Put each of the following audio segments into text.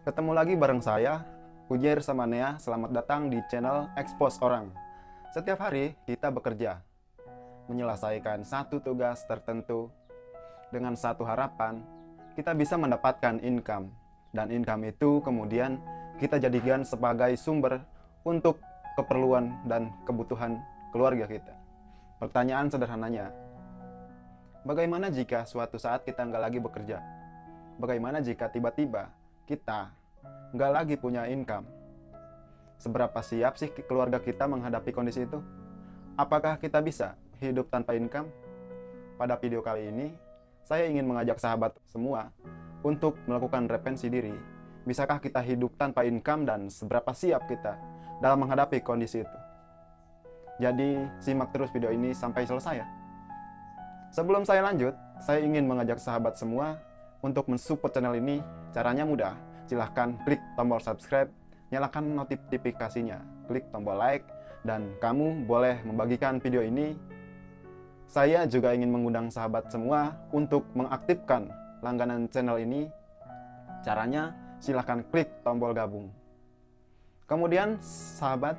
Ketemu lagi bareng saya, Ujair sama Nea. Selamat datang di channel Expose Orang. Setiap hari kita bekerja, menyelesaikan satu tugas tertentu dengan satu harapan, kita bisa mendapatkan income. Dan income itu kemudian kita jadikan sebagai sumber untuk keperluan dan kebutuhan keluarga kita. Pertanyaan sederhananya, bagaimana jika suatu saat kita nggak lagi bekerja? Bagaimana jika tiba-tiba kita nggak lagi punya income? Seberapa siap sih keluarga kita menghadapi kondisi itu? Apakah kita bisa hidup tanpa income? Pada video kali ini, saya ingin mengajak sahabat semua untuk melakukan repensi diri. Bisakah kita hidup tanpa income dan seberapa siap kita dalam menghadapi kondisi itu? Jadi, simak terus video ini sampai selesai ya. Sebelum saya lanjut, saya ingin mengajak sahabat semua untuk mensupport channel ini. Caranya mudah. Silahkan klik tombol subscribe, nyalakan notifikasinya, klik tombol like, dan kamu boleh membagikan video ini. Saya juga ingin mengundang sahabat semua untuk mengaktifkan langganan channel ini. Caranya silahkan klik tombol gabung. Kemudian sahabat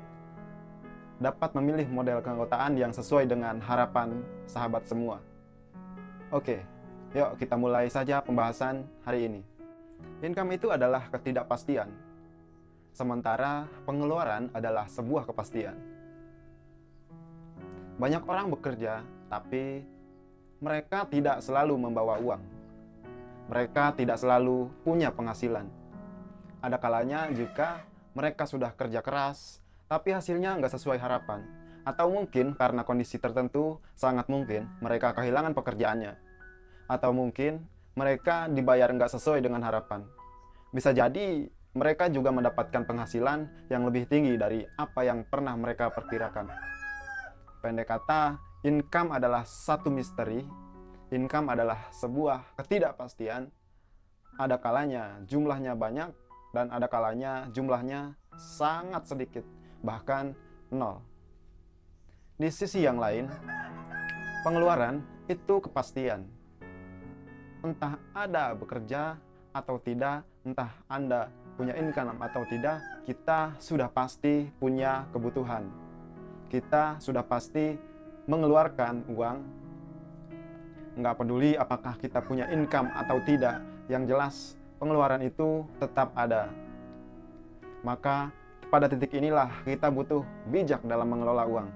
dapat memilih model keanggotaan yang sesuai dengan harapan sahabat semua. Oke, yuk kita mulai saja pembahasan hari ini. Income itu adalah ketidakpastian, sementara pengeluaran adalah sebuah kepastian. Banyak orang bekerja, tapi mereka tidak selalu membawa uang. Mereka tidak selalu punya penghasilan. Ada kalanya jika mereka sudah kerja keras, tapi hasilnya nggak sesuai harapan. Atau mungkin karena kondisi tertentu, sangat mungkin mereka kehilangan pekerjaannya. Atau mungkin mereka dibayar nggak sesuai dengan harapan. Bisa jadi mereka juga mendapatkan penghasilan yang lebih tinggi dari apa yang pernah mereka perkirakan. Pendek kata, income adalah satu misteri. Income adalah sebuah ketidakpastian. Ada kalanya jumlahnya banyak dan ada kalanya jumlahnya sangat sedikit, bahkan nol. Di sisi yang lain, pengeluaran itu kepastian. Entah Anda bekerja atau tidak, entah Anda punya income atau tidak, kita sudah pasti punya kebutuhan. Kita sudah pasti mengeluarkan uang. Nggak peduli apakah kita punya income atau tidak, yang jelas pengeluaran itu tetap ada. Maka pada titik inilah kita butuh bijak dalam mengelola uang.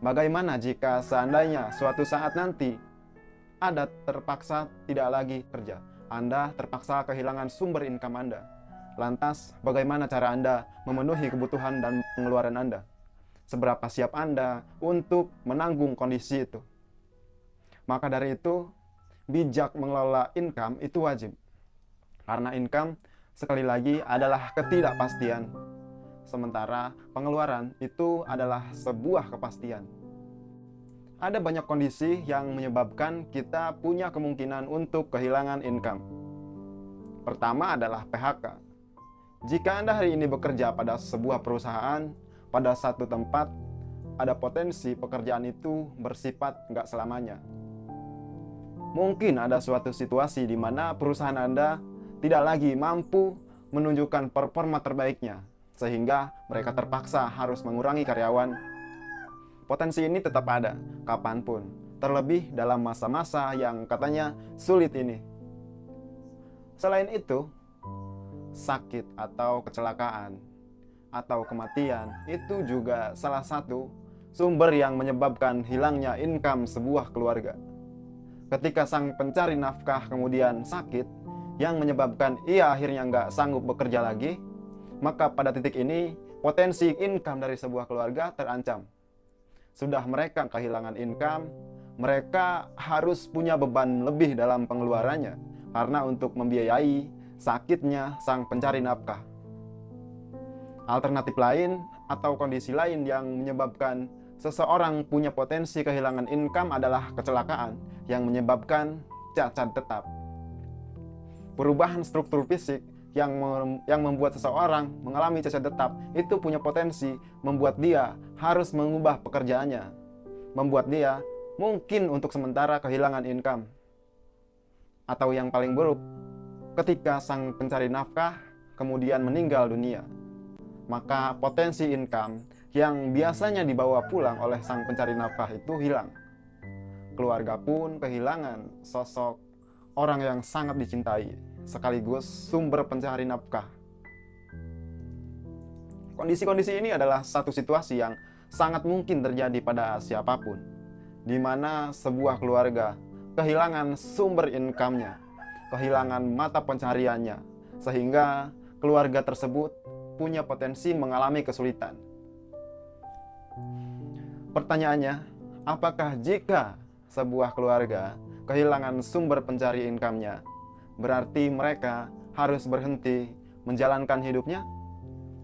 Bagaimana jika seandainya suatu saat nanti Anda terpaksa tidak lagi kerja, Anda terpaksa kehilangan sumber income Anda? Lantas bagaimana cara Anda memenuhi kebutuhan dan pengeluaran Anda? Seberapa siap Anda untuk menanggung kondisi itu? Maka dari itu, bijak mengelola income itu wajib. Karena income sekali lagi adalah ketidakpastian. Sementara pengeluaran itu adalah sebuah kepastian. Ada banyak kondisi yang menyebabkan kita punya kemungkinan untuk kehilangan income. Pertama adalah PHK. Jika Anda hari ini bekerja pada sebuah perusahaan, pada satu tempat, ada potensi pekerjaan itu bersifat nggak selamanya. Mungkin ada suatu situasi di mana perusahaan Anda tidak lagi mampu menunjukkan performa terbaiknya, sehingga mereka terpaksa harus mengurangi karyawan. Potensi ini tetap ada, kapanpun, terlebih dalam masa-masa yang katanya sulit ini. Selain itu, sakit atau kecelakaan atau kematian itu juga salah satu sumber yang menyebabkan hilangnya income sebuah keluarga. Ketika sang pencari nafkah kemudian sakit, yang menyebabkan ia akhirnya nggak sanggup bekerja lagi, maka pada titik ini potensi income dari sebuah keluarga terancam. Sudah mereka kehilangan income, mereka harus punya beban lebih dalam pengeluarannya karena untuk membiayai sakitnya sang pencari nafkah. Alternatif lain atau kondisi lain yang menyebabkan seseorang punya potensi kehilangan income adalah kecelakaan yang menyebabkan cacat tetap. Perubahan struktur fisik yang membuat seseorang mengalami cacat tetap itu punya potensi membuat dia harus mengubah pekerjaannya, membuat dia mungkin untuk sementara kehilangan income. Atau yang paling buruk, ketika sang pencari nafkah kemudian meninggal dunia, maka potensi income yang biasanya dibawa pulang oleh sang pencari nafkah itu hilang. Keluarga pun kehilangan sosok orang yang sangat dicintai, sekaligus sumber pencari nafkah. Kondisi-kondisi ini adalah satu situasi yang sangat mungkin terjadi pada siapapun, di mana sebuah keluarga kehilangan sumber income-nya, kehilangan mata pencahariannya, sehingga keluarga tersebut punya potensi mengalami kesulitan. Pertanyaannya, apakah jika sebuah keluarga kehilangan sumber pencari income-nya, berarti mereka harus berhenti menjalankan hidupnya?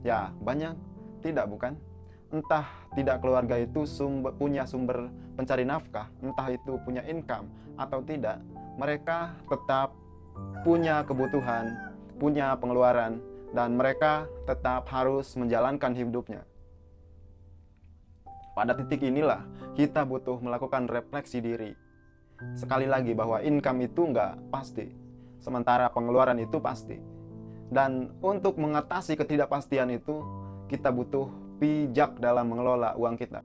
Ya, banyak tidak, bukan? Entah tidak keluarga itu punya sumber pencari nafkah, entah itu punya income atau tidak, mereka tetap punya kebutuhan, punya pengeluaran, dan mereka tetap harus menjalankan hidupnya. Pada titik inilah kita butuh melakukan refleksi diri. Sekali lagi bahwa income itu nggak pasti, sementara pengeluaran itu pasti. Dan untuk mengatasi ketidakpastian itu, kita butuh bijak dalam mengelola uang kita.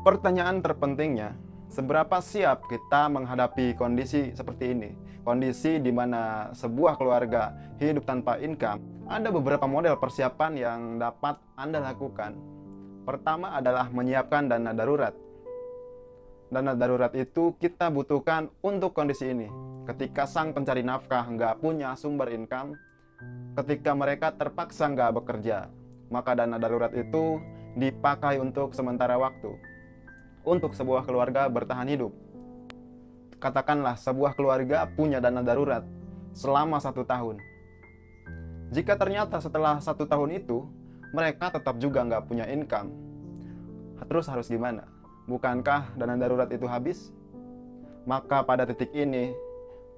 Pertanyaan terpentingnya, seberapa siap kita menghadapi kondisi seperti ini? Kondisi di mana sebuah keluarga hidup tanpa income. Ada beberapa model persiapan yang dapat Anda lakukan. Pertama adalah menyiapkan dana darurat. Dana darurat itu kita butuhkan untuk kondisi ini. Ketika sang pencari nafkah nggak punya sumber income, ketika mereka terpaksa nggak bekerja, maka dana darurat itu dipakai untuk sementara waktu, untuk sebuah keluarga bertahan hidup. Katakanlah sebuah keluarga punya dana darurat selama 1 tahun. Jika ternyata setelah 1 tahun itu, mereka tetap juga nggak punya income, terus harus gimana? Bukankah dana darurat itu habis? Maka pada titik ini,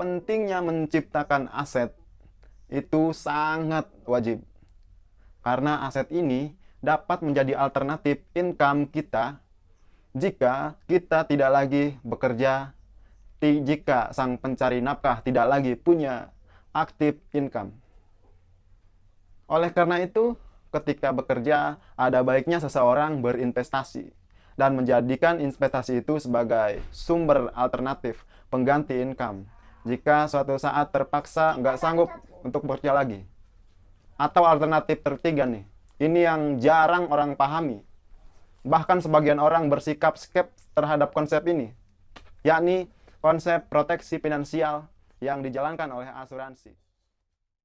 pentingnya menciptakan aset itu sangat wajib. Karena aset ini dapat menjadi alternatif income kita jika kita tidak lagi bekerja, jika sang pencari nafkah tidak lagi punya aktif income. Oleh karena itu, ketika bekerja, ada baiknya seseorang berinvestasi dan menjadikan investasi itu sebagai sumber alternatif pengganti income jika suatu saat terpaksa nggak sanggup untuk bekerja lagi. Atau alternatif ketiga nih, ini yang jarang orang pahami, bahkan sebagian orang bersikap skeptis terhadap konsep ini, yakni konsep proteksi finansial yang dijalankan oleh asuransi.